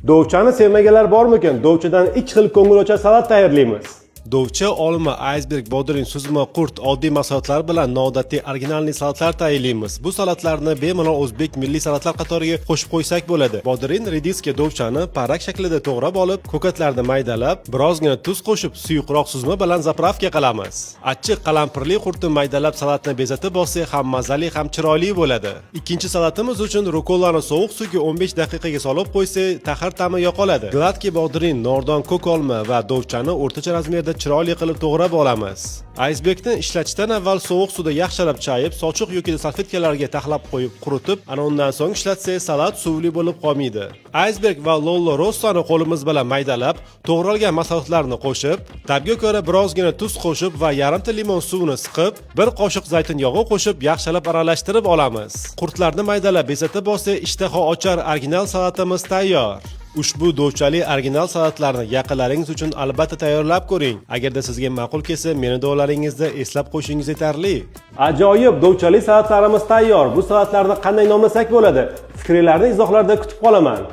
Dovchani sevmaganlar bormikan? Dovchadan 2 xil ko'ngilochar salat tayyorlaymiz. Dovcha, olma, aysberg, bodring, suzma, qurt, oddiy mahsulotlar bilan noodatiy originalniy salatlar tayyorlaymiz. Bu salatlarni bemalol o'zbek milliy salatlar qatoriga qo'shib qo'ysak bo'ladi. Bodring, rediska, dovchani parrak shaklida to'g'rab olib, ko'katlarni maydalab, birozgina tuz qo'shib, suyuqroq suzma bilan zapravka qilamiz. Achchiq qalampirli qurtni maydalab salatni bezatib olsak, ham mazali, ham chiroyli bo'ladi. Ikkinchi salatimiz uchun rukollani sovuq suvga 15 daqiqaga solib qo'ysak, taxir ta'mi yo'qoladi. Gladki bodring, nordon, ko'k olma va dovchani o'rtacha razmerda chiroyli qilib to'g'rab olamiz. Aysbergni ishlatishdan avval sovuq suvda yaxshilab chayib, sochiq yoki salfetkalarga taxlab qo'yib quritib, ana undan so'ng ishlatsak, salat suvli bo'lib qolmaydi. Aysberg va lollo rossoni qo'limiz bilan maydalab, to'g'ralgan mahsulotlarni qo'shib, tabga ko'ra birozgina tuz qo'shib va yarimta limon suvini siqib, bir qoshiq zaytun yog'i qo'shib, yaxshilab aralashtirib olamiz. Qurtlarni maydalab bezatib olsak, ishtaha ochar original salatimiz tayyor. Ushbu dovchali original salatlarni yaqinlaringiz uchun albatta tayyorlab ko'ring. Agarda sizga ma'qul kelsa, meni duolaringizda eslab qo'yishingiz yetarli. Ajoyib dovchali salatlarimiz tayyor. Bu salatlarni qanday nomlasak bo'ladi? Fikrlarni izohlarda kutib qolaman.